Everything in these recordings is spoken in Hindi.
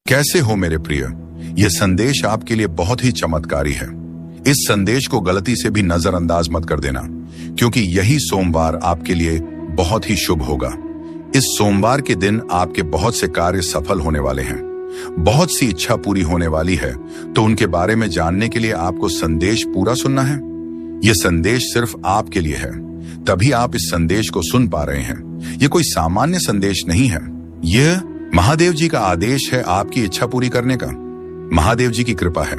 कैसे हो मेरे प्रिय। यह संदेश आपके लिए बहुत ही चमत्कारी है। इस संदेश को गलती से भी नजरअंदाज मत कर देना, क्योंकि यही सोमवार आपके लिए बहुत ही शुभ होगा। इस सोमवार के दिन आपके बहुत से कार्य सफल होने वाले हैं, बहुत सी इच्छा पूरी होने वाली है। तो उनके बारे में जानने के लिए आपको संदेश पूरा सुनना है। यह संदेश सिर्फ आपके लिए है, तभी आप इस संदेश को सुन पा रहे हैं। यह कोई सामान्य संदेश नहीं है, यह महादेव जी का आदेश है आपकी इच्छा पूरी करने का। महादेव जी की कृपा है।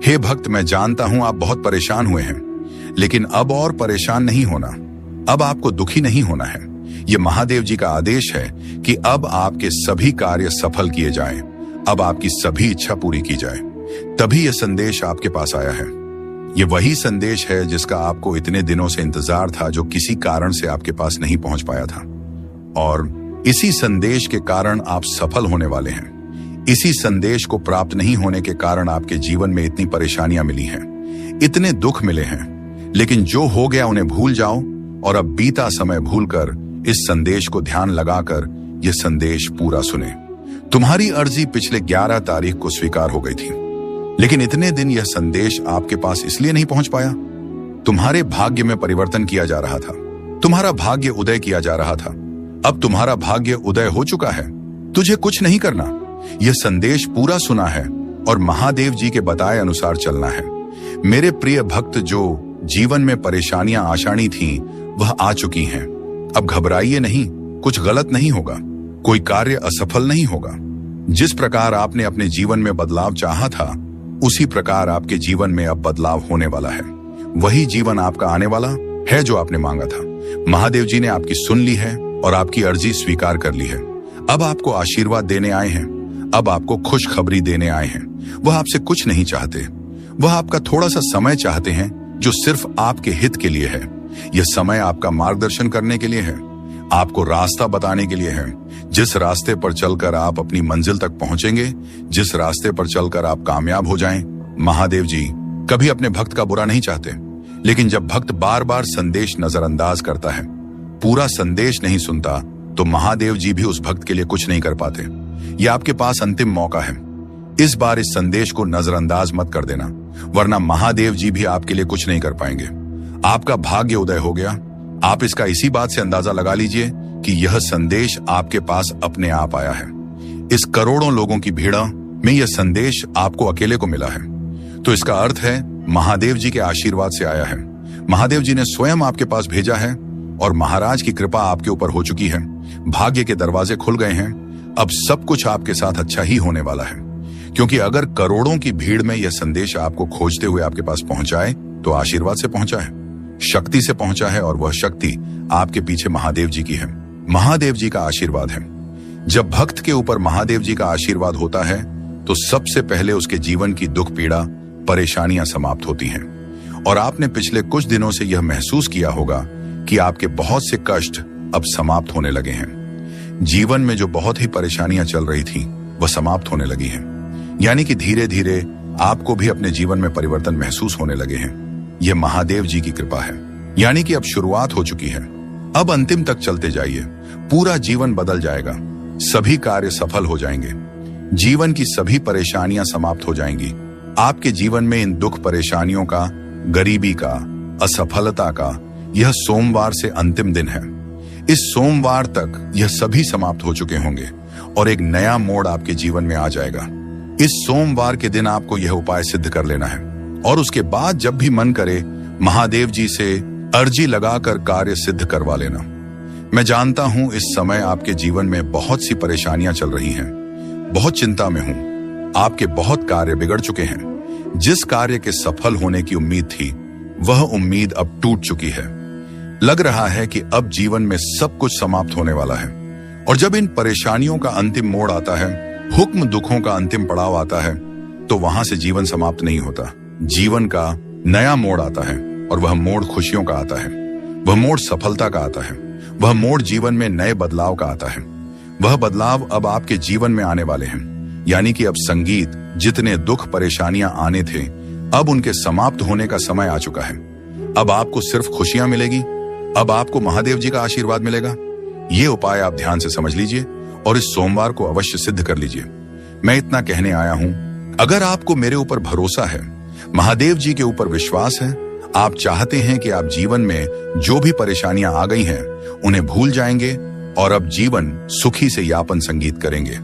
हे भक्त, मैं जानता हूं आप बहुत परेशान हुए हैं, लेकिन अब और परेशान नहीं होना, अब आपको दुखी नहीं होना है। यह महादेव जी का आदेश है कि अब आपके सभी कार्य सफल किए जाएं, अब आपकी सभी इच्छा पूरी की जाए। तभी यह संदेश आपके पास आया है। यह वही संदेश है जिसका आपको इतने दिनों से इंतजार था, जो किसी कारण से आपके पास नहीं पहुंच पाया था। और इसी संदेश के कारण आप सफल होने वाले हैं। इसी संदेश को प्राप्त नहीं होने के कारण आपके जीवन में इतनी परेशानियां मिली हैं, इतने दुख मिले हैं। लेकिन जो हो गया उन्हें भूल जाओ और अब बीता समय भूलकर इस संदेश को ध्यान लगाकर यह संदेश पूरा सुने। तुम्हारी अर्जी पिछले 11 तारीख को स्वीकार हो गई थी, लेकिन इतने दिन यह संदेश आपके पास इसलिए नहीं पहुंच पाया। तुम्हारे भाग्य में परिवर्तन किया जा रहा था, तुम्हारा भाग्य उदय किया जा रहा था। अब तुम्हारा भाग्य उदय हो चुका है, तुझे कुछ नहीं करना। यह संदेश पूरा सुना है और महादेव जी के बताए अनुसार चलना है। मेरे प्रिय भक्त, जो जीवन में परेशानियां आशानी थीं, वह आ चुकी हैं। अब घबराइए नहीं, कुछ गलत नहीं होगा, कोई कार्य असफल नहीं होगा। जिस प्रकार आपने अपने जीवन में बदलाव चाहा था, उसी प्रकार आपके जीवन में अब बदलाव होने वाला है। वही जीवन आपका आने वाला है जो आपने मांगा था। महादेव जी ने आपकी सुन ली है और आपकी अर्जी स्वीकार कर ली है। अब आपको आशीर्वाद देने आए हैं, अब आपको खुशखबरी देने आए हैं। वह आपसे कुछ नहीं चाहते, वह आपका थोड़ा सा समय चाहते हैं, जो सिर्फ आपके हित के लिए है। यह समय आपका मार्गदर्शन करने के लिए है, आपको रास्ता बताने के लिए है। जिस रास्ते पर चलकर आप अपनी मंजिल तक पहुंचेंगे, जिस रास्ते पर चलकर आप कामयाब हो जाएं। महादेव जी कभी अपने भक्त का बुरा नहीं चाहते, लेकिन जब भक्त बार बार संदेश नजरअंदाज करता है, पूरा संदेश नहीं सुनता, तो महादेव जी भी उस भक्त के लिए कुछ नहीं कर पाते। यह आपके पास अंतिम मौका है। इस बार इस संदेश को नजरअंदाज मत कर देना, वरना महादेव जी भी आपके लिए कुछ नहीं कर पाएंगे। आपका भाग्य उदय हो गया। आप इसका इसी बात से अंदाजा लगा लीजिए कि यह संदेश आपके पास अपने आप आया है। इस करोड़ों लोगों की भीड़ में यह संदेश आपको अकेले को मिला है, तो इसका अर्थ है महादेव जी के आशीर्वाद से आया है। महादेव जी ने स्वयं आपके पास भेजा है और महाराज की कृपा आपके ऊपर हो चुकी है। भाग्य के दरवाजे खुल गए हैं। अब सब कुछ आपके साथ अच्छा ही होने वाला है, क्योंकि अगर करोड़ों की भीड़ में यह संदेश आपको खोजते हुए आपके पास पहुंचाए, तो आशीर्वाद से पहुंचा है, शक्ति से पहुंचा है, और वह शक्ति आपके पीछे महादेव जी की है। महादेव जी का आशीर्वाद है। जब भक्त के ऊपर महादेव जी का आशीर्वाद होता है, तो सबसे पहले उसके जीवन की दुख पीड़ा परेशानियां समाप्त होती हैं। और आपने पिछले कुछ दिनों से यह महसूस किया होगा कि आपके बहुत से कष्ट अब समाप्त होने लगे हैं। जीवन में जो बहुत ही परेशानियां चल रही थी, वह समाप्त होने लगी हैं। यानी कि धीरे धीरे आपको भी अपने जीवन में परिवर्तन महसूस होने लगे हैं। यह महादेव जी की कृपा है। यानी कि अब शुरुआत हो चुकी है। अब अंतिम तक चलते जाइए, पूरा जीवन बदल जाएगा, सभी कार्य सफल हो जाएंगे, जीवन की सभी परेशानियां समाप्त हो जाएंगी। आपके जीवन में इन दुख परेशानियों का, गरीबी का, असफलता का यह सोमवार से अंतिम दिन है। इस सोमवार तक यह सभी समाप्त हो चुके होंगे और एक नया मोड़ आपके जीवन में आ जाएगा। इस सोमवार के दिन आपको यह उपाय सिद्ध कर लेना है, और उसके बाद जब भी मन करे, महादेव जी से अर्जी लगाकर कार्य सिद्ध करवा लेना। मैं जानता हूं इस समय आपके जीवन में बहुत सी परेशानियां चल रही हैं, बहुत चिंता में हूं। आपके बहुत कार्य बिगड़ चुके हैं। जिस कार्य के सफल होने की उम्मीद थी, वह उम्मीद अब टूट चुकी है। लग रहा है कि अब जीवन में सब कुछ समाप्त होने वाला है। और जब इन परेशानियों का अंतिम मोड़ आता है, हुक्म दुखों का अंतिम पड़ाव आता है, तो वहां से जीवन समाप्त नहीं होता। जीवन का नया मोड़ आता है, और वह मोड़ खुशियों का आता है, वह मोड़ सफलता का आता है, वह मोड़ जीवन में नए बदलाव का आता है। वह बदलाव अब आपके जीवन में आने वाले हैं। यानी कि अब संगीत, जितने दुख परेशानियां आने थे, अब उनके समाप्त होने का समय आ चुका है। अब आपको सिर्फ खुशियां मिलेगी, अब आपको महादेव जी का आशीर्वाद मिलेगा। ये उपाय आप ध्यान से समझ लीजिए और इस सोमवार को अवश्य सिद्ध कर लीजिए। मैं इतना कहने आया हूं, अगर आपको मेरे ऊपर भरोसा है, महादेव जी के ऊपर विश्वास है, आप चाहते हैं कि आप जीवन में जो भी परेशानियां आ गई हैं उन्हें भूल जाएंगे और अब जीवन सुखी से यापन संगीत करेंगे।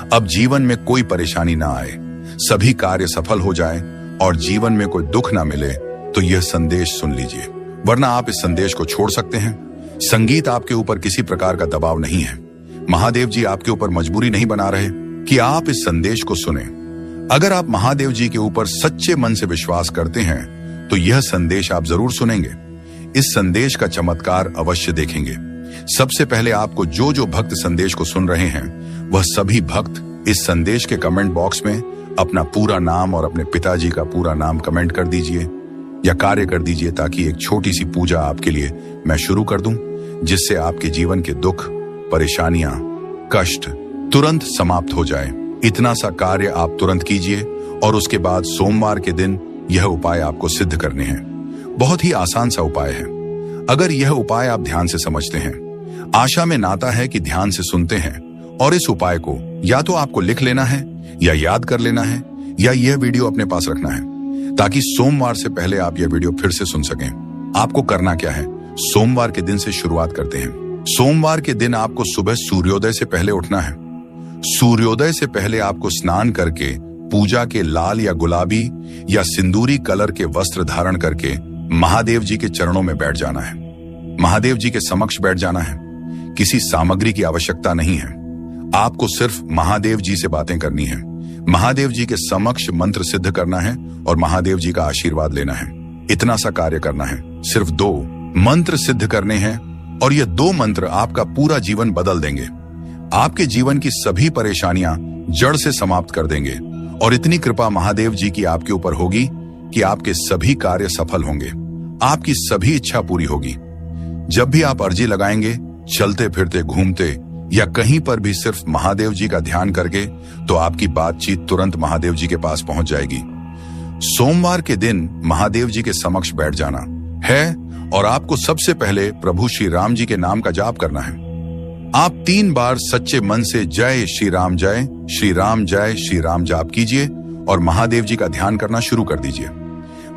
अब जीवन में कोई परेशानी ना आए, सभी कार्य सफल हो जाए और जीवन में कोई दुख ना मिले, तो यह संदेश सुन लीजिए, वरना आप इस संदेश को छोड़ सकते हैं। संगीत आपके ऊपर किसी प्रकार का दबाव नहीं है। महादेव जी आपके ऊपर मजबूरी नहीं बना रहे कि आप इस संदेश को सुने। अगर आप महादेव जी के ऊपर सच्चे मन से विश्वास करते हैं तो यह संदेश आप जरूर सुनेंगे। इस संदेश का चमत्कार अवश्य देखेंगे। सबसे पहले आपको जो भक्त संदेश को सुन रहे हैं वह सभी भक्त इस संदेश के कमेंट बॉक्स में अपना पूरा नाम और अपने पिताजी का पूरा नाम कमेंट कर दीजिए या कार्य कर दीजिए, ताकि एक छोटी सी पूजा आपके लिए मैं शुरू कर दूं, जिससे आपके जीवन के दुख, परेशानियां, कष्ट तुरंत समाप्त हो जाए। इतना सा कार्य आप तुरंत कीजिए और उसके बाद सोमवार के दिन यह उपाय आपको सिद्ध करने हैं। बहुत ही आसान सा उपाय है। अगर यह उपाय आप ध्यान से समझते हैं, आशा में नाता है कि ध्यान से सुनते हैं और इस उपाय को या तो आपको लिख लेना है या याद कर लेना है या यह वीडियो अपने पास रखना है, ताकि सोमवार से पहले आप यह वीडियो फिर से सुन सकें। आपको करना क्या है, सोमवार के दिन से शुरुआत करते हैं। सोमवार के दिन आपको सुबह सूर्योदय से पहले उठना है। सूर्योदय से पहले आपको स्नान करके पूजा के लाल या गुलाबी या सिंदूरी कलर के वस्त्र धारण करके महादेव जी के चरणों में बैठ जाना है। महादेव जी के समक्ष बैठ जाना है। किसी सामग्री की आवश्यकता नहीं है। आपको सिर्फ महादेव जी से बातें करनी है, महादेव जी के समक्ष मंत्र सिद्ध करना है और महादेव जी का आशीर्वाद लेना है। इतना सा कार्य करना है। सिर्फ 2 मंत्र सिद्ध करने हैं और ये 2 मंत्र आपका पूरा जीवन बदल देंगे। आपके जीवन की सभी परेशानियां जड़ से समाप्त कर देंगे और इतनी कृपा महादेव जी की आपके ऊपर होगी कि आपके सभी कार्य सफल होंगे, आपकी सभी इच्छा पूरी होगी। जब भी आप अर्जी लगाएंगे, चलते फिरते, घूमते या कहीं पर भी सिर्फ महादेव जी का ध्यान करके, तो आपकी बातचीत तुरंत महादेव जी के पास पहुंच जाएगी। सोमवार के दिन महादेव जी के समक्ष बैठ जाना है और आपको सबसे पहले प्रभु श्री राम जी के नाम का जाप करना है। आप 3 बार सच्चे मन से जय श्री राम जय श्री राम जाप कीजिए और महादेव जी का ध्यान करना शुरू कर दीजिए।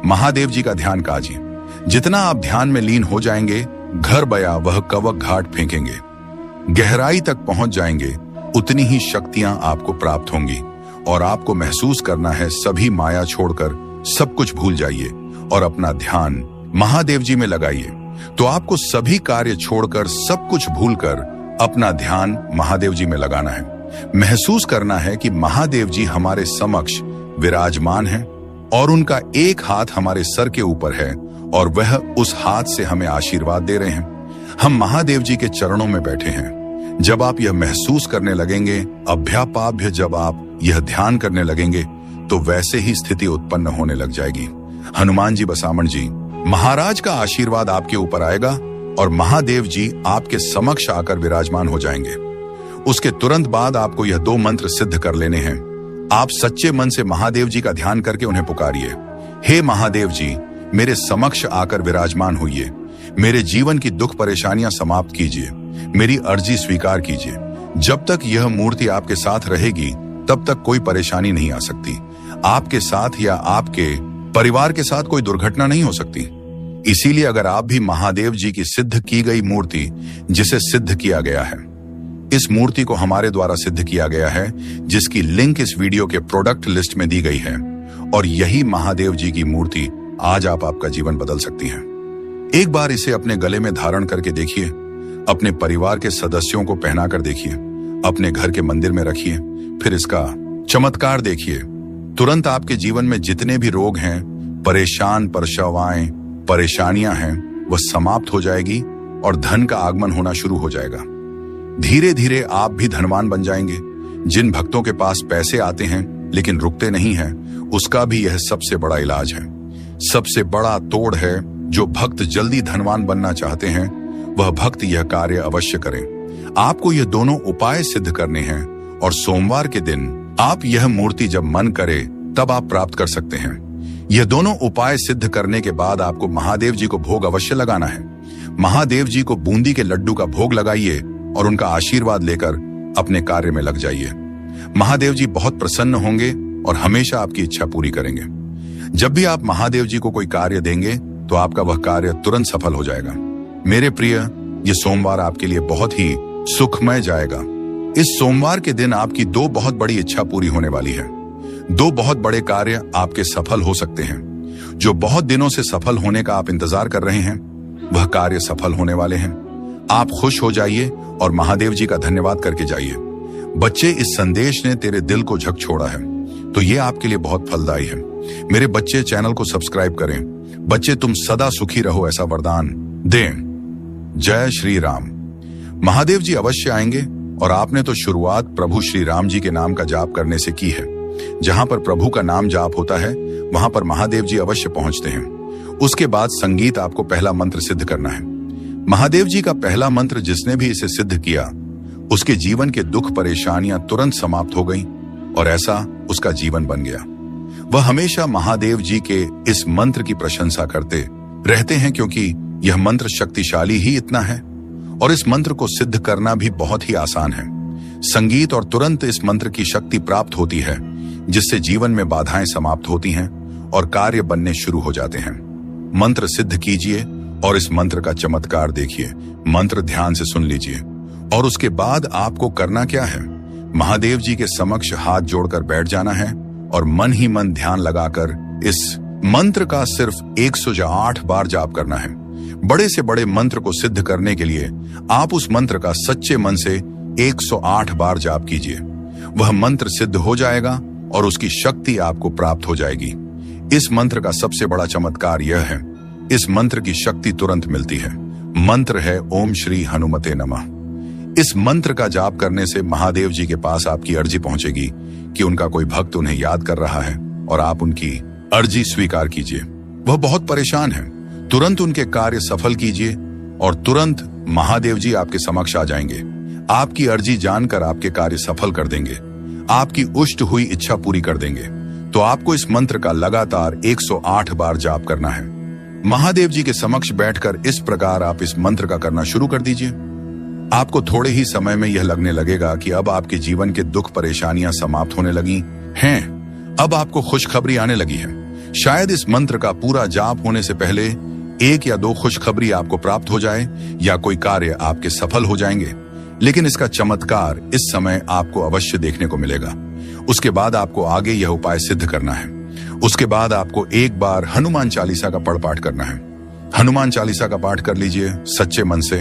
महादेव जी का ध्यान काजिए। जितना आप ध्यान में लीन हो जाएंगे, घर बया वह कवक घाट फेंकेंगे, गहराई तक पहुंच जाएंगे, उतनी ही शक्तियां आपको प्राप्त होंगी और आपको महसूस करना है सभी माया छोड़कर सब कुछ भूल जाइए और अपना ध्यान महादेव जी में लगाइए। तो आपको सभी कार्य छोड़कर, सब कुछ भूलकर अपना ध्यान महादेव जी में लगाना है। महसूस करना है कि महादेव जी हमारे समक्ष विराजमान हैं और उनका एक हाथ हमारे सर के ऊपर है और वह उस हाथ से हमें आशीर्वाद दे रहे हैं। हम महादेव जी के चरणों में बैठे हैं। जब आप यह महसूस करने लगेंगे, अभ्यापाभ्य जब आप यह ध्यान करने लगेंगे, तो वैसे ही स्थिति उत्पन्न होने लग जाएगी। हनुमान जी बसामण जी महाराज का आशीर्वाद आपके ऊपर आएगा और महादेव जी आपके समक्ष आकर विराजमान हो जाएंगे। उसके तुरंत बाद आपको यह 2 मंत्र सिद्ध कर लेने हैं। आप सच्चे मन से महादेव जी का ध्यान करके उन्हें पुकारिए। हे महादेव जी, मेरे समक्ष आकर विराजमान होइए। मेरे जीवन की दुख परेशानियां समाप्त कीजिए। मेरी अर्जी स्वीकार कीजिए। जब तक यह मूर्ति आपके साथ रहेगी, तब तक कोई परेशानी नहीं आ सकती। आपके साथ या आपके परिवार के साथ कोई दुर्घटना नहीं हो सकती। इसीलिए अगर आप भी महादेव जी की सिद्ध की गई मूर्ति, जिसे सिद्ध किया गया है, इस मूर्ति को हमारे द्वारा सिद्ध किया गया है, जिसकी लिंक इस वीडियो के प्रोडक्ट लिस्ट में दी गई है, और यही महादेव जी की मूर्ति आज आपका जीवन बदल सकती है। एक बार इसे अपने गले में धारण करके देखिए, अपने परिवार के सदस्यों को पहनाकर देखिए, अपने घर के मंदिर में रखिए, फिर इसका चमत्कार देखिए। तुरंत आपके जीवन में जितने भी रोग हैं, परेशानियां हैं, वह समाप्त हो जाएगी और धन का आगमन होना शुरू हो जाएगा। धीरे धीरे आप भी धनवान बन जाएंगे। जिन भक्तों के पास पैसे आते हैं लेकिन रुकते नहीं हैं, उसका भी यह सबसे बड़ा इलाज है। सबसे बड़ा तोड़ है। जो भक्त जल्दी धनवान बनना चाहते हैं, वह भक्त यह कार्य अवश्य करें। आपको यह दोनों उपाय सिद्ध करने हैं और सोमवार के दिन आप यह मूर्ति जब मन करे तब आप प्राप्त कर सकते हैं। यह दोनों उपाय सिद्ध करने के बाद आपको महादेव जी को भोग अवश्य लगाना है। महादेव जी को बूंदी के लड्डू का भोग लगाइए और उनका आशीर्वाद लेकर अपने कार्य में लग जाइए। महादेव जी बहुत प्रसन्न होंगे और हमेशा आपकी इच्छा पूरी करेंगे। जब भी आप महादेव जी को कोई कार्य देंगे तो आपका वह कार्य तुरंत सफल हो जाएगा। मेरे प्रिय, ये सोमवार आपके लिए बहुत ही सुखमय जाएगा। इस सोमवार के दिन आपकी दो बहुत बड़ी इच्छा पूरी होने वाली है। दो बहुत बड़े कार्य आपके सफल हो सकते हैं। जो बहुत दिनों से सफल होने का आप इंतजार कर रहे हैं, वह कार्य सफल होने वाले हैं। आप खुश हो जाइए और महादेव जी का धन्यवाद करके जाइए। बच्चे, इस संदेश ने तेरे दिल को झकझोड़ा है, तो ये आपके लिए बहुत फलदायी है। मेरे बच्चे, चैनल को सब्सक्राइब करें। बच्चे, तुम सदा सुखी रहो ऐसा वरदान दें। जय श्री राम। महादेव जी अवश्य आएंगे और आपने तो शुरुआत प्रभु श्री राम जी के नाम का जाप करने से की है। जहां पर प्रभु का नाम जाप होता है, वहां पर महादेव जी अवश्य पहुंचते हैं। उसके बाद संगीत आपको पहला मंत्र सिद्ध करना है। महादेव जी का पहला मंत्र जिसने भी इसे सिद्ध किया, उसके जीवन के दुख परेशानियां तुरंत समाप्त हो गईं और ऐसा उसका जीवन बन गया। वह हमेशा महादेव जी के इस मंत्र की प्रशंसा करते रहते हैं, क्योंकि यह मंत्र शक्तिशाली ही इतना है और इस मंत्र को सिद्ध करना भी बहुत ही आसान है। संगीत और तुरंत इस मंत्र की शक्ति प्राप्त होती है, जिससे जीवन में बाधाएं समाप्त होती हैं और कार्य बनने शुरू हो जाते हैं। मंत्र सिद्ध कीजिए और इस मंत्र का चमत्कार देखिए। मंत्र ध्यान से सुन लीजिए और उसके बाद आपको करना क्या है, महादेव जी के समक्ष हाथ जोड़कर बैठ जाना है और मन ही मन ध्यान लगाकर इस मंत्र का सिर्फ 108 बार जाप करना है। बड़े से बड़े मंत्र को सिद्ध करने के लिए आप उस मंत्र का सच्चे मन से 108 बार जाप कीजिए। वह मंत्र सिद्ध हो जाएगा और उसकी शक्ति आपको प्राप्त हो जाएगी। इस मंत्र का सबसे बड़ा चमत्कार यह है, इस मंत्र की शक्ति तुरंत मिलती है। मंत्र है ओम श्री हनुमते नमः। इस मंत्र का जाप करने से महादेव जी के पास आपकी अर्जी पहुंचेगी कि उनका कोई भक्त उन्हें याद कर रहा है और आप उनकी अर्जी स्वीकार कीजिए। वह बहुत परेशान है, तुरंत उनके कार्य सफल कीजिए और तुरंत महादेव जी आपके समक्ष आ जाएंगे। आपकी अर्जी जानकर आपके कार्य सफल कर देंगे, आपकी उष्ट हुई इच्छा पूरी कर देंगे। तो आपको इस मंत्र का लगातार 108 बार जाप करना है। महादेव जी के समक्ष बैठकर इस प्रकार आप इस मंत्र का करना शुरू कर दीजिए। आपको थोड़े ही समय में यह लगने लगेगा कि अब आपके जीवन के दुख परेशानियां समाप्त होने लगी हैं। अब आपको खुशखबरी आने लगी है। शायद इस मंत्र का पूरा जाप होने से पहले 1 या 2 खुशखबरी आपको प्राप्त हो जाए या कोई कार्य आपके सफल हो जाएंगे, लेकिन इसका चमत्कार इस समय आपको अवश्य देखने को मिलेगा। उसके बाद आपको आगे यह उपाय सिद्ध करना है। उसके बाद आपको एक बार हनुमान चालीसा का पाठ करना है। हनुमान चालीसा का पाठ कर लीजिए सच्चे मन से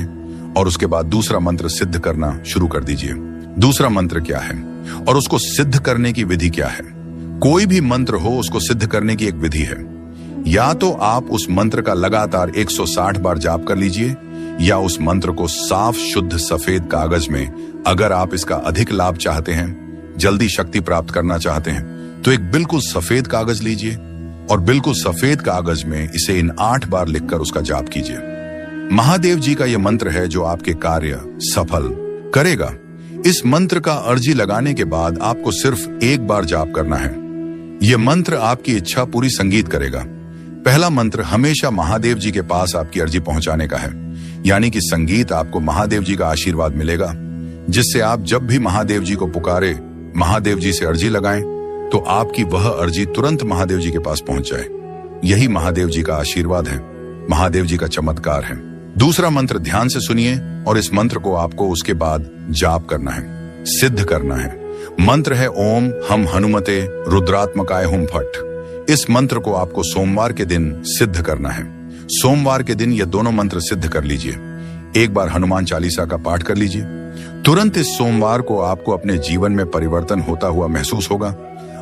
और उसके बाद दूसरा मंत्र सिद्ध करना शुरू कर दीजिए। दूसरा मंत्र क्या है और उसको सिद्ध करने की विधि क्या है? कोई भी मंत्र हो, उसको सिद्ध करने की एक विधि है। या तो आप उस मंत्र का लगातार 160 बार जाप कर लीजिए, या उस मंत्र को साफ शुद्ध सफेद कागज में, अगर आप इसका अधिक लाभ चाहते हैं, जल्दी शक्ति प्राप्त करना चाहते हैं, तो एक बिल्कुल सफेद कागज लीजिए और बिल्कुल सफेद कागज में इसे इन 8 बार लिखकर उसका जाप कीजिए। महादेव जी का यह मंत्र है जो आपके कार्य सफल करेगा। इस मंत्र का अर्जी लगाने के बाद आपको सिर्फ एक बार जाप करना है। यह मंत्र आपकी इच्छा पूरी संगीत करेगा। पहला मंत्र हमेशा महादेव जी के पास आपकी अर्जी पहुंचाने का है, यानी कि संगीत आपको महादेव जी का आशीर्वाद मिलेगा, जिससे आप जब भी महादेव जी को पुकारे, महादेव जी से अर्जी लगाएं, तो आपकी वह अर्जी तुरंत महादेव जी के पास पहुंच जाए। यही महादेव जी का आशीर्वाद है, महादेव जी का चमत्कार है। दूसरा मंत्र ध्यान से सुनिए और इस मंत्र को आपको उसके बाद जाप करना है, सिद्ध करना है। मंत्र है ओम हम हनुमते रुद्रात्मकाय हुम फट। इस मंत्र को आपको सोमवार के दिन सिद्ध करना है। सोमवार के दिन ये दोनों मंत्र सिद्ध कर लीजिए। एक बार हनुमान चालीसा का पाठ कर लीजिए। तुरंत इस सोमवार को आपको अपने जीवन में परिवर्तन होता हुआ महसूस होगा।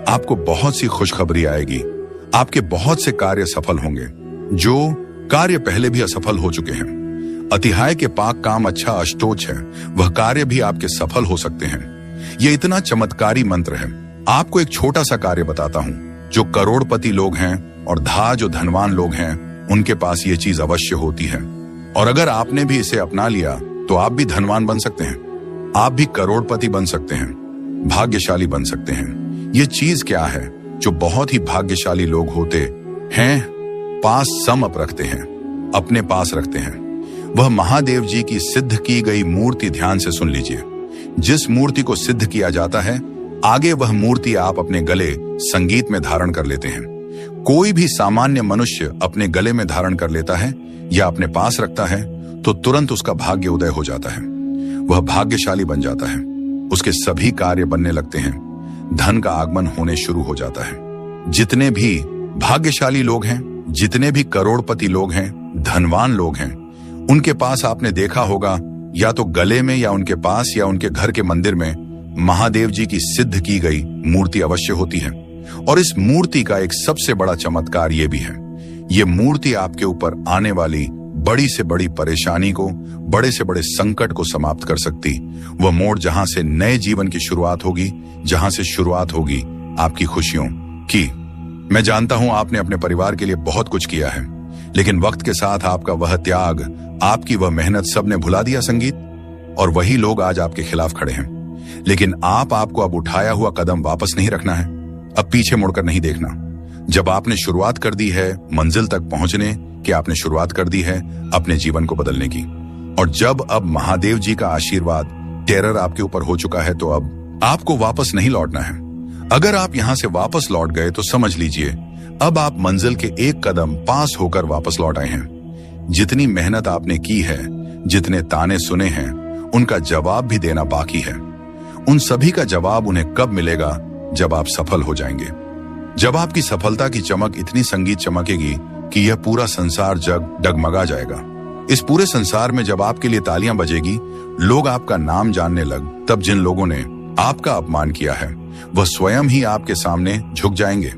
आपको बहुत सी खुशखबरी आएगी। आपके बहुत से कार्य सफल होंगे, जो कार्य पहले भी असफल हो चुके हैं। अतिहाय के पाक काम अच्छा अष्टोच है, वह कार्य भी आपके सफल हो सकते हैं। यह इतना चमत्कारी मंत्र है। आपको एक छोटा सा कार्य बताता हूं। जो करोड़पति लोग हैं और जो धनवान लोग हैं, उनके पास ये चीज अवश्य होती है। और अगर आपने भी इसे अपना लिया तो आप भी धनवान बन सकते हैं, आप भी करोड़पति बन सकते हैं, भाग्यशाली बन सकते हैं। ये चीज क्या है जो बहुत ही भाग्यशाली लोग होते हैं पास समप रखते हैं, अपने पास रखते हैं? वह महादेव जी की सिद्ध की गई मूर्ति ध्यान से सुन लीजिए। जिस मूर्ति को सिद्ध किया जाता है आगे वह मूर्ति आप अपने गले संगीत में धारण कर लेते हैं। कोई भी सामान्य मनुष्य अपने गले में धारण कर लेता है या अपने पास रखता है तो तुरंत उसका भाग्य उदय हो जाता है। वह भाग्यशाली बन जाता है, उसके सभी कार्य बनने लगते हैं, धन का आगमन होने शुरू हो जाता है। जितने भी भाग्यशाली लोग हैं, जितने भी करोड़पति लोग हैं, धनवान लोग हैं, उनके पास आपने देखा होगा या तो गले में या उनके पास या उनके घर के मंदिर में महादेव जी की सिद्ध की गई मूर्ति अवश्य होती है। और इस मूर्ति का एक सबसे बड़ा चमत्कार ये भी है, ये मूर्ति आपके ऊपर आने वाली बड़ी से बड़ी परेशानी को, बड़े से बड़े संकट को समाप्त कर सकती। वह मोड़ जहां से नए जीवन की शुरुआत होगी, जहां से शुरुआत होगी आपकी खुशियों की। मैं जानता हूं आपने अपने परिवार के लिए बहुत कुछ किया है, लेकिन वक्त के साथ आपका वह त्याग, आपकी वह मेहनत सबने भुला दिया संगीत, और वही लोग आज आपके खिलाफ खड़े हैं। लेकिन आपको अब उठाया हुआ कदम वापस नहीं रखना है, अब पीछे मुड़कर नहीं देखना। जब आपने शुरुआत कर दी है मंजिल तक पहुंचने की, आपने शुरुआत कर दी है अपने जीवन को बदलने की, और जब अब महादेव जी का आशीर्वाद, टेरर आपके ऊपर हो चुका है, तो अब आपको वापस नहीं लौटना है। अगर आप यहां से वापस लौट गए तो समझ लीजिए अब आप मंजिल के एक कदम पास होकर वापस लौट आए हैं। जितनी मेहनत आपने की है, जितने ताने सुने हैं, उनका जवाब भी देना बाकी है। उन सभी का जवाब उन्हें कब मिलेगा? जब आप सफल हो जाएंगे। जब आपकी सफलता की चमक इतनी संगीत चमकेगी कि यह पूरा संसार डगमगा जाएगा। इस पूरे संसार में जब आपके लिए तालियां बजेगी, लोग आपका नाम जानने लग, तब जिन लोगों ने आपका अपमान किया है वह स्वयं ही आपके सामने झुक जाएंगे।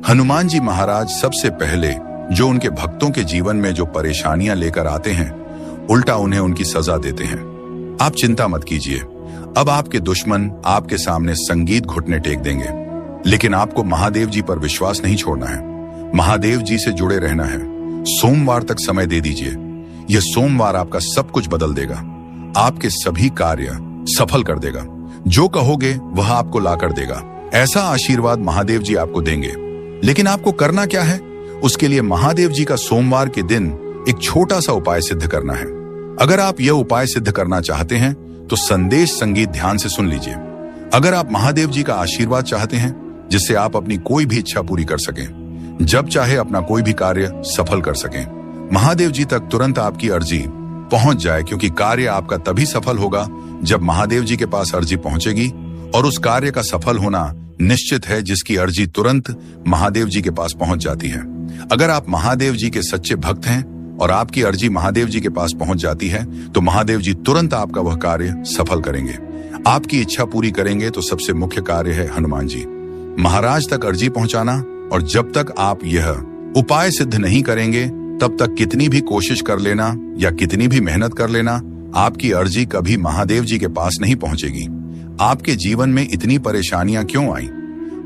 हनुमान जी महाराज सबसे पहले जो उनके भक्तों के जीवन में जो परेशानियां लेकर आते हैं, उल्टा उन्हें उनकी सजा देते हैं। आप चिंता मत कीजिए, अब आपके दुश्मन आपके सामने संगीत घुटने टेक देंगे, लेकिन आपको महादेव जी पर विश्वास नहीं छोड़ना है। महादेव जी से जुड़े रहना है। सोमवार तक समय दे दीजिए, यह सोमवार आपका सब कुछ बदल देगा, आपके सभी कार्य सफल कर देगा। जो कहोगे वह आपको ला कर देगा। ऐसा आशीर्वाद महादेव जी आपको देंगे। लेकिन आपको करना क्या है? उसके लिए महादेव जी का सोमवार के दिन एक छोटा सा उपाय सिद्ध करना है। अगर आप यह उपाय सिद्ध करना चाहते हैं तो संदेश संगीत ध्यान से सुन लीजिए। अगर आप महादेव जी का आशीर्वाद चाहते हैं जिससे आप अपनी कोई भी इच्छा पूरी कर सकें, जब चाहे अपना कोई भी कार्य सफल कर सकें, महादेव जी तक तुरंत आपकी अर्जी पहुंच जाए, क्योंकि कार्य आपका तभी सफल होगा जब महादेव जी के पास अर्जी पहुंचेगी, और उस कार्य का सफल होना निश्चित है जिसकी अर्जी तुरंत महादेव जी के पास पहुंच जाती है। अगर आप महादेव जी के सच्चे भक्त हैं और आपकी अर्जी महादेव जी के पास पहुंच जाती है तो महादेव जी तुरंत आपका वह कार्य सफल करेंगे, आपकी इच्छा पूरी करेंगे। तो सबसे मुख्य कार्य है हनुमान जी महाराज तक अर्जी पहुंचाना, और जब तक आप यह उपाय सिद्ध नहीं करेंगे तब तक कितनी भी कोशिश कर लेना या कितनी भी मेहनत कर लेना, आपकी अर्जी कभी महादेव जी के पास नहीं पहुंचेगी। आपके जीवन में इतनी परेशानियां क्यों आई?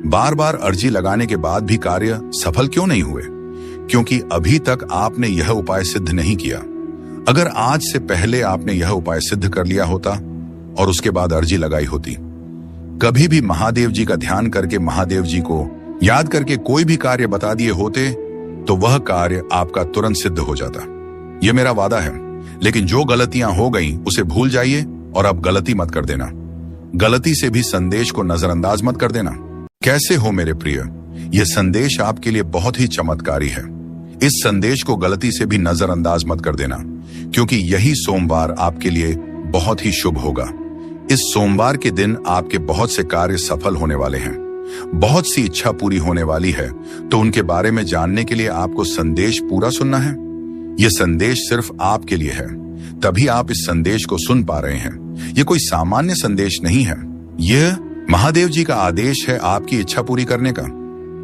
बार बार अर्जी लगाने के बाद भी कार्य सफल क्यों नहीं हुए? क्योंकि अभी तक आपने यह उपाय सिद्ध नहीं किया। अगर आज से पहले आपने यह उपाय सिद्ध कर लिया होता और उसके बाद अर्जी लगाई होती, कभी भी महादेव जी का ध्यान करके, महादेव जी को याद करके कोई भी कार्य बता दिए होते तो वह कार्य आपका तुरंत सिद्ध हो जाता। यह मेरा वादा है। लेकिन जो गलतियां हो गई उसे भूल जाइए और अब गलती मत कर देना। गलती से भी संदेश को नजरअंदाज मत कर देना। कैसे हो मेरे प्रिय? यह संदेश आपके लिए बहुत ही चमत्कारी है। इस संदेश को गलती से भी नजरअंदाज मत कर देना, क्योंकि यही सोमवार आपके लिए बहुत ही शुभ होगा। इस सोमवार के दिन आपके बहुत से कार्य सफल होने वाले हैं, बहुत सी इच्छा पूरी होने वाली है। तो उनके बारे में जानने के लिए आपको संदेश पूरा सुनना है। यह संदेश सिर्फ आपके लिए है, तभी आप इस संदेश को सुन पा रहे हैं। यह कोई सामान्य संदेश नहीं है, यह महादेव जी का आदेश है आपकी इच्छा पूरी करने का।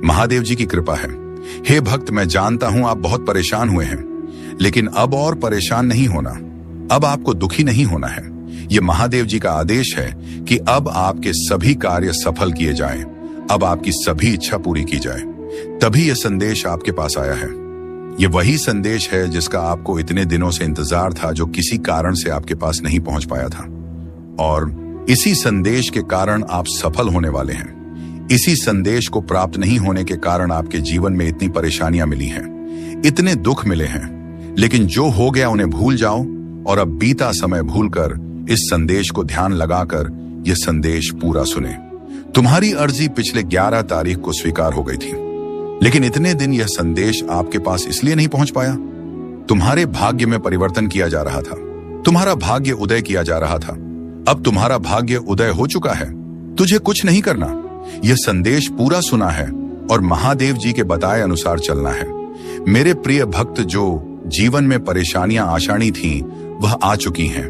महादेव जी की कृपा है। हे भक्त, मैं जानता हूं आप बहुत परेशान हुए हैं, लेकिन अब और परेशान नहीं होना, अब आपको दुखी नहीं होना है। यह महादेव जी का आदेश है कि अब आपके सभी कार्य सफल किए जाएं, अब आपकी सभी इच्छा पूरी की जाए। तभी यह संदेश आपके पास आया है। यह वही संदेश है जिसका आपको इतने दिनों से इंतजार था, जो किसी कारण से आपके पास नहीं पहुंच पाया था, और इसी संदेश के कारण आप सफल होने वाले हैं। इसी संदेश को प्राप्त नहीं होने के कारण आपके जीवन में इतनी परेशानियां मिली हैं, इतने दुख मिले हैं। लेकिन जो हो गया उन्हें भूल जाओ और अब बीता समय भूलकर इस संदेश को ध्यान लगाकर यह संदेश पूरा सुने। तुम्हारी अर्जी पिछले 11 तारीख को स्वीकार हो गई थी, लेकिन इतने दिन यह संदेश आपके पास इसलिए नहीं पहुंच पाया। तुम्हारे भाग्य में परिवर्तन किया जा रहा था, तुम्हारा भाग्य उदय किया जा रहा था। अब तुम्हारा भाग्य उदय हो चुका है, तुझे कुछ नहीं करना। यह संदेश पूरा सुना है और महादेव जी के बताए अनुसार चलना है। मेरे प्रिय भक्त, जो जीवन में परेशानियां आशानी थीं, वह आ चुकी हैं।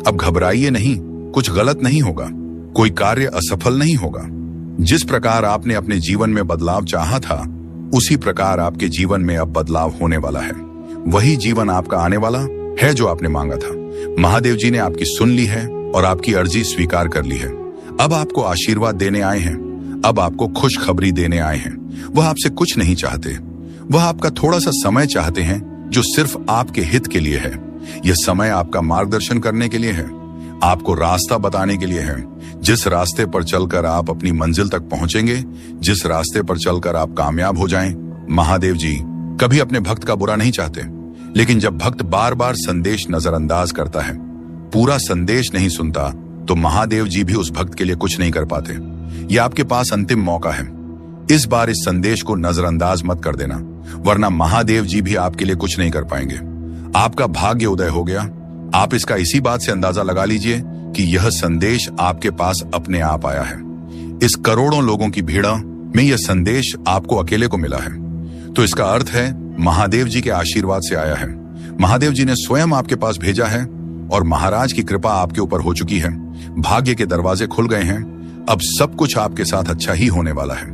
अब घबराइए नहीं, कुछ गलत नहीं होगा, कोई कार्य असफल नहीं होगा। जिस प्रकार आपने अपने जीवन में बदलाव चाहा था, उसी प्रकार आपके जीवन में अब बदलाव होने वाला है। वही जीवन आपका आने वाला है जो आपने मांगा था। महादेव जी ने आपकी सुन ली है और आपकी अर्जी स्वीकार कर ली है। अब आपको आशीर्वाद देने आए हैं, अब आपको खुशखबरी देने आए हैं। वह आपसे कुछ नहीं चाहते, वह आपका थोड़ा सा समय चाहते हैं जो सिर्फ आपके हित के लिए है। यह समय आपका मार्गदर्शन करने के लिए है, आपको रास्ता बताने के लिए है। जिस रास्ते पर चलकर आप अपनी मंजिल तक पहुंचेंगे, जिस रास्ते पर चलकर आप कामयाब हो जाएं, महादेव जी कभी अपने भक्त का बुरा नहीं चाहते। लेकिन जब भक्त बार बार संदेश नजरअंदाज करता है, पूरा संदेश नहीं सुनता, तो महादेव जी भी उस भक्त के लिए कुछ नहीं कर पाते। यह आपके पास अंतिम मौका है। इस बार इस संदेश को नजरअंदाज मत कर देना, वरना महादेव जी भी आपके लिए कुछ नहीं कर पाएंगे। आपका भाग्य उदय हो गया। आप इसका इसी बात से अंदाजा लगा लीजिए कि यह संदेश आपके पास अपने आप आया है। इस करोड़ों लोगों की भीड़ में यह संदेश आपको अकेले को मिला है, तो इसका अर्थ है महादेव जी के आशीर्वाद से आया है। महादेव जी ने स्वयं आपके पास भेजा है और महाराज की कृपा आपके ऊपर हो चुकी है। भाग्य के दरवाजे खुल गए हैं। अब सब कुछ आपके साथ अच्छा ही होने वाला है,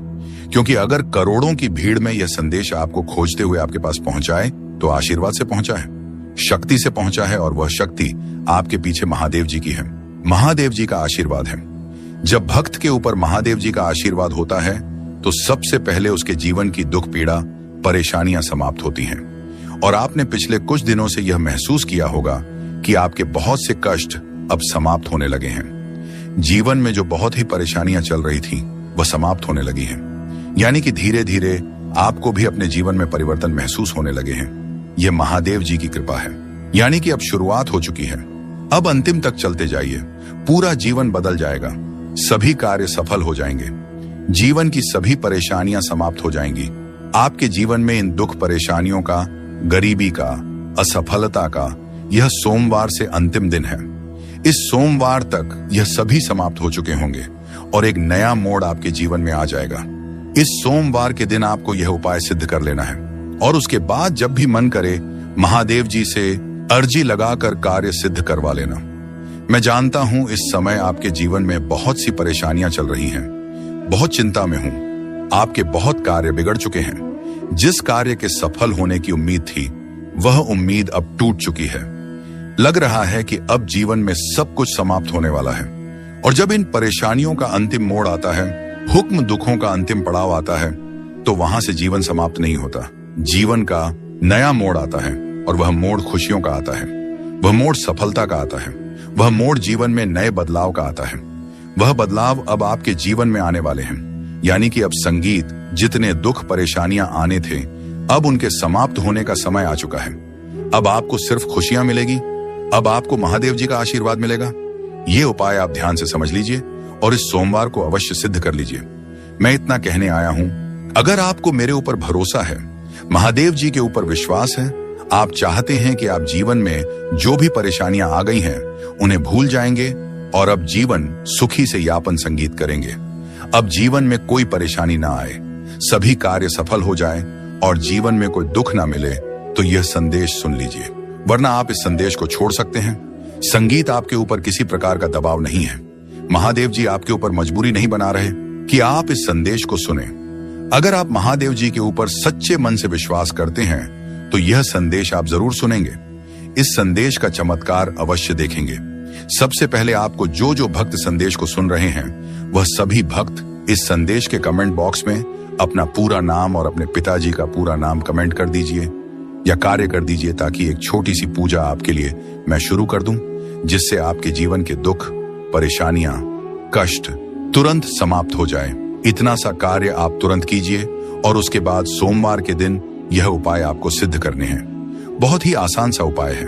क्योंकि अगर करोड़ों की भीड़ में यह संदेश आपको खोजते हुए आपके पास पहुंचाए, तो आशीर्वाद से पहुंचा है, शक्ति से पहुंचा है, और वह शक्ति आपके पीछे महादेव जी की है। महादेव जी का आशीर्वाद है। जब भक्त के ऊपर महादेव जी का आशीर्वाद होता है, तो सबसे पहले उसके जीवन की दुख पीड़ा परेशानियां समाप्त होती हैं। और आपने पिछले कुछ दिनों से यह महसूस किया होगा कि आपके बहुत से कष्ट अब समाप्त होने लगे हैं। जीवन में जो बहुत ही परेशानियां चल रही थी, वह समाप्त होने लगी हैं। यानी कि धीरे धीरे आपको भी अपने जीवन में परिवर्तन महसूस होने लगे हैं। यह महादेव जी की कृपा है। यानी कि अब शुरुआत हो चुकी है। अब अंतिम तक चलते जाइए, पूरा जीवन बदल जाएगा, सभी कार्य सफल हो जाएंगे, जीवन की सभी परेशानियां समाप्त हो जाएंगी। आपके जीवन में इन दुख परेशानियों का, गरीबी का, असफलता का यह सोमवार से अंतिम दिन है। इस सोमवार तक यह सभी समाप्त हो चुके होंगे और एक नया मोड़ आपके जीवन में आ जाएगा। इस सोमवार के दिन आपको यह उपाय सिद्ध कर लेना है और उसके बाद जब भी मन करे, महादेव जी से अर्जी लगाकर कार्य सिद्ध करवा लेना। मैं जानता हूं इस समय आपके जीवन में बहुत सी परेशानियां चल रही हैं, बहुत चिंता में हूं। आपके बहुत कार्य बिगड़ चुके हैं। जिस कार्य के सफल होने की उम्मीद थी, वह उम्मीद अब टूट चुकी है। लग रहा है कि अब जीवन में सब कुछ समाप्त होने वाला है। और जब इन परेशानियों का अंतिम मोड़ आता है, हुक्म दुखों का अंतिम पड़ाव आता है, तो वहां से जीवन समाप्त नहीं होता। जीवन का नया मोड़ आता है और वह मोड़ खुशियों का आता है, वह मोड़ सफलता का आता है, वह मोड़ जीवन में नए बदलाव का आता है। वह बदलाव अब आपके जीवन में आने वाले हैं। यानी कि अब संगीत, जितने दुख परेशानियां आने थे, अब उनके समाप्त होने का समय आ चुका है। अब आपको सिर्फ खुशियां मिलेगी, अब आपको महादेव जी का आशीर्वाद मिलेगा। ये उपाय आप ध्यान से समझ लीजिए और इस सोमवार को अवश्य सिद्ध कर लीजिए। मैं इतना कहने आया हूं, अगर आपको मेरे ऊपर भरोसा है, महादेव जी के ऊपर विश्वास है, आप चाहते हैं कि आप जीवन में जो भी परेशानियां आ गई हैं, उन्हें भूल जाएंगे और अब जीवन सुखी से यापन संगीत करेंगे। अब जीवन में कोई परेशानी ना आए, सभी कार्य सफल हो जाए और जीवन में कोई दुख ना मिले, तो यह संदेश सुन लीजिए, वरना आप इस संदेश को छोड़ सकते हैं। संगीत आपके ऊपर किसी प्रकार का दबाव नहीं है। महादेव जी आपके ऊपर मजबूरी नहीं बना रहे कि आप इस संदेश को सुने। अगर आप महादेव जी के ऊपर सच्चे मन से विश्वास करते हैं, तो यह संदेश आप जरूर सुनेंगे। इस संदेश का चमत्कार अवश्य देखेंगे। सबसे पहले आपको जो जो भक्त संदेश को सुन रहे हैं, वह सभी भक्त इस संदेश के कमेंट बॉक्स में अपना पूरा नाम और अपने पिताजी का पूरा नाम कमेंट कर दीजिए या कार्य कर दीजिए, ताकि एक छोटी सी पूजा आपके लिए मैं शुरू कर दूं, जिससे आपके जीवन के दुख, परेशानियां, कष्ट तुरंत समाप्त हो जाए। इतना सा कार्य आप तुरंत कीजिए और उसके बाद सोमवार के दिन यह उपाय आपको सिद्ध करने हैं। बहुत ही आसान सा उपाय है।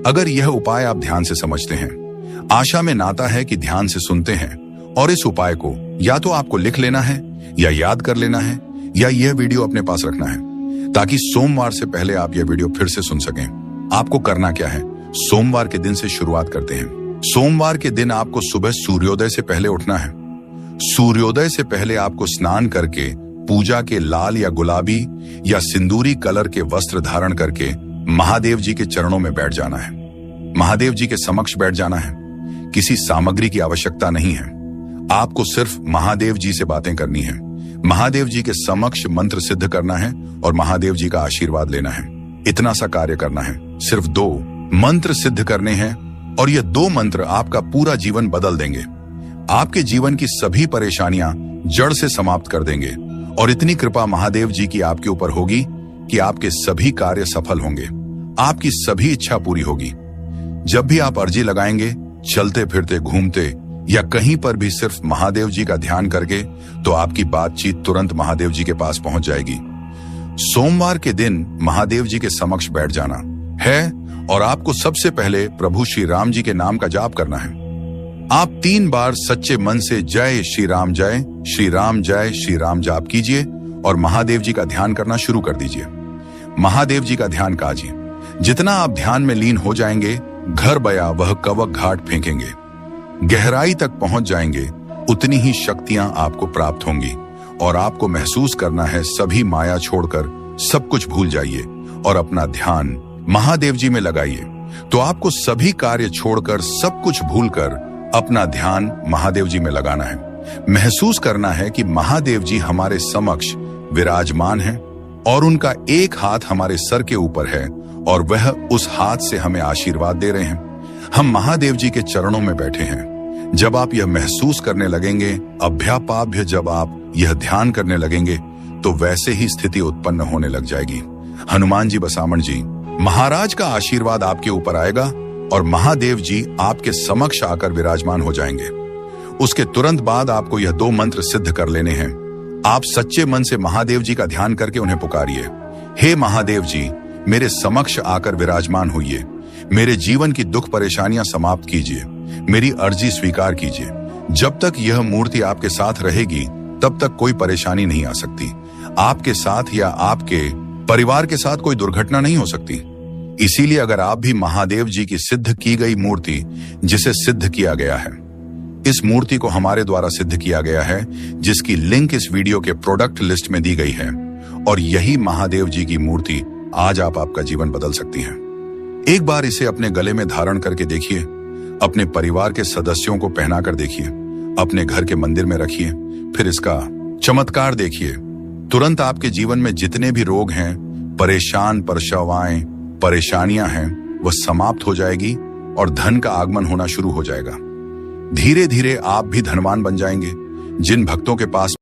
अगर यह उपाय आप ध्यान से समझते हैं, आशा में नाता है कि ध्यान से सुनते हैं और इस उपाय को या तो आपको लिख लेना है या याद कर लेना है या यह वीडियो अपने पास रखना है ताकि सोमवार से पहले आप यह वीडियो फिर से सुन सकें। आपको करना क्या है, सोमवार के दिन से शुरुआत करते हैं। सोमवार के दिन आपको सुबह सूर्योदय से पहले उठना है। सूर्योदय से पहले आपको स्नान करके पूजा के लाल या गुलाबी या सिंदूरी कलर के वस्त्र धारण करके महादेव जी के चरणों में बैठ जाना है। महादेव जी के समक्ष बैठ जाना है। किसी सामग्री की आवश्यकता नहीं है, आपको सिर्फ महादेव जी से बातें करनी है। महादेव जी के समक्ष मंत्र सिद्ध करना है और महादेव जी का आशीर्वाद लेना है। इतना सा कार्य करना है। सिर्फ 2 मंत्र सिद्ध करने हैं और ये 2 मंत्र आपका पूरा जीवन बदल देंगे। आपके जीवन की सभी परेशानियां जड़ से समाप्त कर देंगे और इतनी कृपा महादेव जी की आपके ऊपर होगी कि आपके सभी कार्य सफल होंगे, आपकी सभी इच्छा पूरी होगी। जब भी आप अर्जी लगाएंगे, चलते फिरते, घूमते या कहीं पर भी सिर्फ महादेव जी का ध्यान करके, तो आपकी बातचीत तुरंत महादेव जी के पास पहुंच जाएगी। सोमवार के दिन महादेव जी के समक्ष बैठ जाना है और आपको सबसे पहले प्रभु श्री राम जी के नाम का जाप करना है। आप 3 बार सच्चे मन से जय श्री राम जय श्री राम जाप कीजिए और महादेव जी का ध्यान करना शुरू कर दीजिए। महादेव जी का ध्यान काजिए। जितना आप ध्यान में लीन हो जाएंगे, घर बया वह कवक घाट फेंकेंगे, गहराई तक पहुंच जाएंगे, उतनी ही शक्तियां आपको प्राप्त होंगी और आपको महसूस करना है सभी माया छोड़कर सब कुछ भूल जाइए और अपना ध्यान महादेव जी में लगाइए। तो आपको सभी कार्य छोड़कर, सब कुछ भूलकर अपना ध्यान महादेव जी में लगाना है। महसूस करना है कि महादेव जी हमारे समक्ष विराजमान हैं और उनका एक हाथ हमारे सर के ऊपर है और वह उस हाथ से हमें आशीर्वाद दे रहे हैं। हम महादेव जी के चरणों में बैठे हैं। जब आप यह महसूस करने लगेंगे, अभ्यापाभ्य जब आप यह ध्यान करने लगेंगे, तो वैसे ही स्थिति उत्पन्न होने लग जाएगी। हनुमान जी बसामण जी महाराज का आशीर्वाद आपके ऊपर आएगा और महादेव जी आपके समक्ष आकर विराजमान हो जाएंगे। उसके तुरंत बाद आपको यह 2 मंत्र सिद्ध कर लेने हैं। आप सच्चे मन से महादेव जी का ध्यान करके उन्हें पुकारिए। हे महादेव जी, मेरे समक्ष आकर विराजमान होइए। मेरे जीवन की दुख परेशानियां समाप्त कीजिए। मेरी अर्जी स्वीकार कीजिए। जब तक यह मूर्ति आपके साथ रहेगी, तब तक कोई परेशानी नहीं आ सकती। आपके साथ या आपके परिवार के साथ कोई दुर्घटना नहीं हो सकती। इसीलिए अगर आप भी महादेव जी की सिद्ध की गई मूर्ति, जिसे सिद्ध किया गया है, इस मूर्ति को हमारे द्वारा सिद्ध किया गया है, जिसकी लिंक इस वीडियो के प्रोडक्ट लिस्ट में दी गई है, और यही महादेव जी की मूर्ति आज आपका जीवन बदल सकती है। एक बार इसे अपने गले में धारण करके देखिए, अपने परिवार के सदस्यों को पहनाकर देखिए, अपने घर के मंदिर में रखिए, फिर इसका चमत्कार देखिए। तुरंत आपके जीवन में जितने भी रोग हैं, परेशानियां हैं, वह समाप्त हो जाएगी और धन का आगमन होना शुरू हो जाएगा। धीरे धीरे आप भी धनवान बन जाएंगे। जिन भक्तों के पास